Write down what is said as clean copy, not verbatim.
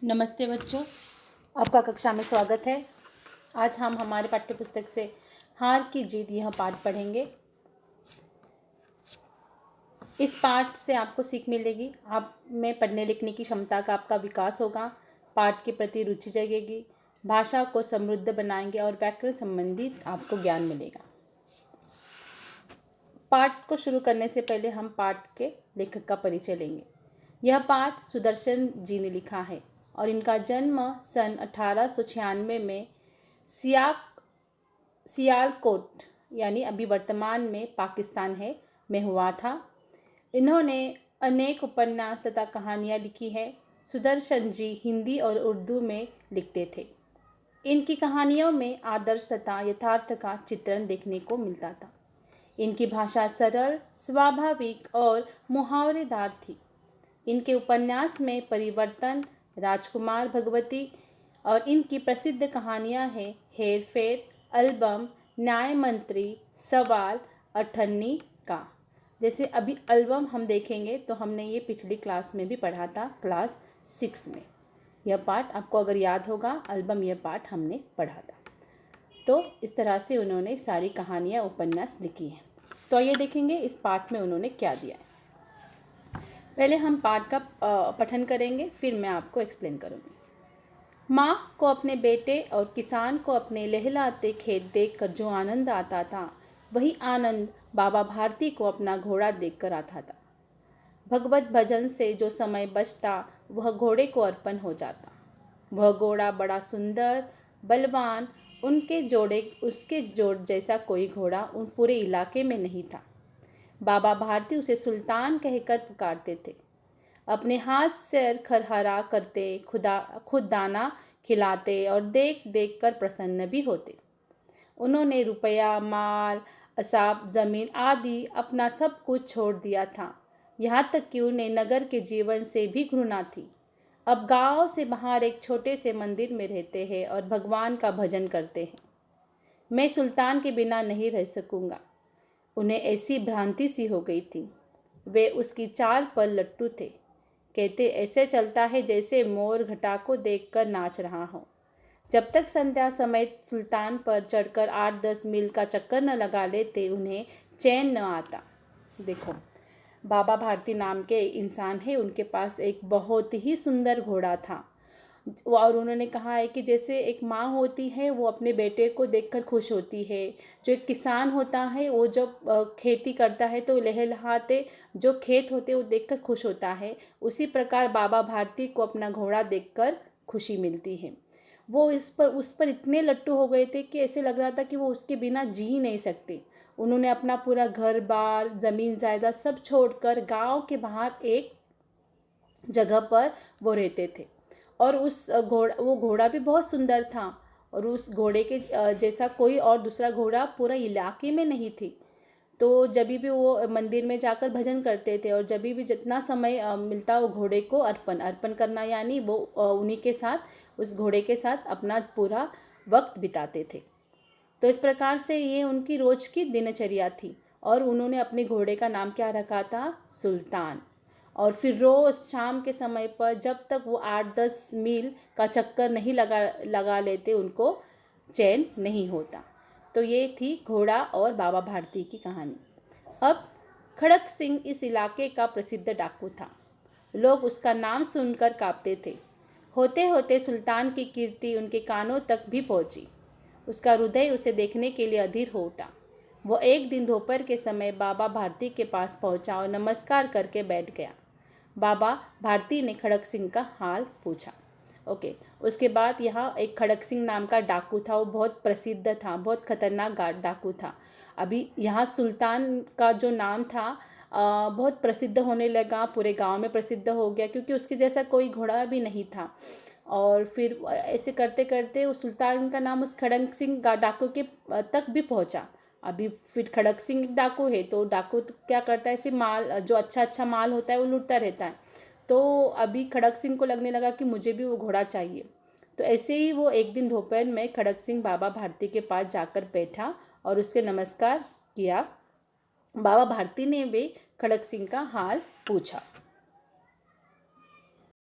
नमस्ते बच्चों, आपका कक्षा में स्वागत है। आज हम हमारे पाठ्यपुस्तक से हार की जीत यह पाठ पढ़ेंगे। इस पाठ से आपको सीख मिलेगी, आप में पढ़ने लिखने की क्षमता का आपका विकास होगा, पाठ के प्रति रुचि जगेगी, भाषा को समृद्ध बनाएंगे और व्याकरण संबंधी आपको ज्ञान मिलेगा। पाठ को शुरू करने से पहले हम पाठ के लेखक का परिचय लेंगे। यह पाठ सुदर्शन जी ने लिखा है और इनका जन्म सन 1896 में सियालकोट यानी अभी वर्तमान में पाकिस्तान है में हुआ था। इन्होंने अनेक उपन्यास तथा कहानियाँ लिखी है। सुदर्शन जी हिंदी और उर्दू में लिखते थे। इनकी कहानियों में आदर्श तथा यथार्थ का चित्रण देखने को मिलता था। इनकी भाषा सरल, स्वाभाविक और मुहावरेदार थी। इनके उपन्यास में परिवर्तन, राजकुमार भगवती और इनकी प्रसिद्ध कहानियां हैं हेर फेर, एल्बम, न्याय मंत्री, सवाल, अठन्नी का। जैसे अभी एल्बम हम देखेंगे तो हमने ये पिछली क्लास में भी पढ़ा था, क्लास 6 में। यह पाठ आपको अगर याद होगा, एल्बम यह पाठ हमने पढ़ा था। तो इस तरह से उन्होंने सारी कहानियाँ उपन्यास लिखी हैं। तो ये देखेंगे इस पाठ में उन्होंने क्या दिया है। पहले हम पाठ का पठन करेंगे, फिर मैं आपको एक्सप्लेन करूँगी। माँ को अपने बेटे और किसान को अपने लहलाते खेत देखकर जो आनंद आता था, वही आनंद बाबा भारती को अपना घोड़ा देखकर आता था। भगवत भजन से जो समय बचता वह घोड़े को अर्पण हो जाता। वह घोड़ा बड़ा सुंदर, बलवान, उसके जोड़ जैसा कोई घोड़ा उन पूरे इलाके में नहीं था। बाबा भारती उसे सुल्तान कहकर पुकारते थे। अपने हाथ से खरहरा करते, खुद दाना खिलाते और देख देख कर प्रसन्न भी होते। उन्होंने रुपया, माल, असाब, जमीन आदि अपना सब कुछ छोड़ दिया था। यहाँ तक कि उन्हें नगर के जीवन से भी घृणा थी। अब गांव से बाहर एक छोटे से मंदिर में रहते हैं और भगवान का भजन करते हैं। मैं सुल्तान के बिना नहीं रह सकूंगा। उन्हें ऐसी भ्रांति सी हो गई थी। वे उसकी चाल पर लट्टू थे। कहते ऐसे चलता है जैसे मोर घटा को देखकर नाच रहा हो। जब तक संध्या समय सुल्तान पर चढ़कर 8-10 मील का चक्कर न लगा लेते, उन्हें चैन न आता। देखो, बाबा भारती नाम के इंसान है, उनके पास एक बहुत ही सुंदर घोड़ा था। और उन्होंने कहा है कि जैसे एक माँ होती है वो अपने बेटे को देखकर खुश होती है, जो एक किसान होता है वो जब खेती करता है तो लहलहाते जो खेत होते वो देखकर खुश होता है, उसी प्रकार बाबा भारती को अपना घोड़ा देखकर खुशी मिलती है। वो उस पर इतने लट्टू हो गए थे कि ऐसे लग रहा था कि वो उसके बिना जी नहीं सकते। उन्होंने अपना पूरा घर बार, ज़मीन जायदाद सब छोड़कर गांव के बाहर एक जगह पर वो रहते थे। और वो घोड़ा भी बहुत सुंदर था और उस घोड़े के जैसा कोई और दूसरा घोड़ा पूरा इलाके में नहीं थी। तो जब भी वो मंदिर में जाकर भजन करते थे और जब भी जितना समय मिलता वो घोड़े को अर्पण करना, यानी वो उन्हीं के साथ, उस घोड़े के साथ अपना पूरा वक्त बिताते थे। तो इस प्रकार से ये उनकी रोज की दिनचर्या थी। और उन्होंने अपने घोड़े का नाम क्या रखा था? सुल्तान। और फिर रोज़ शाम के समय पर जब तक वो 8-10 मील का चक्कर नहीं लगा लेते, उनको चैन नहीं होता। तो ये थी घोड़ा और बाबा भारती की कहानी। अब खड़क सिंह इस इलाके का प्रसिद्ध डाकू था। लोग उसका नाम सुनकर कांपते थे। होते होते सुल्तान की कीर्ति उनके कानों तक भी पहुंची। उसका हृदय उसे देखने के लिए अधीर हो उठा। वो एक दिन दोपहर के समय बाबा भारती के पास पहुंचा और नमस्कार करके बैठ गया। बाबा भारती ने खड़क सिंह का हाल पूछा। उसके बाद यहाँ एक खड़क सिंह नाम का डाकू था। वो बहुत प्रसिद्ध था, बहुत खतरनाक डाकू था। अभी यहाँ सुल्तान का जो नाम था बहुत प्रसिद्ध होने लगा, पूरे गांव में प्रसिद्ध हो गया, क्योंकि उसके जैसा कोई घोड़ा भी नहीं था। और फिर ऐसे करते करते उस सुल्तान का नाम उस खड़क सिंह डाकू के तक भी पहुंचा। अभी फिर खड़क सिंह डाकू है, तो डाकू तो क्या करता है, ऐसे माल जो अच्छा माल होता है वो लूटता रहता है। तो अभी खड़क सिंह को लगने लगा कि मुझे भी वो घोड़ा चाहिए। तो ऐसे ही वो एक दिन दोपहर में खड़क सिंह बाबा भारती के पास जाकर बैठा और उसके नमस्कार किया। बाबा भारती ने भी खड़क सिंह का हाल पूछा।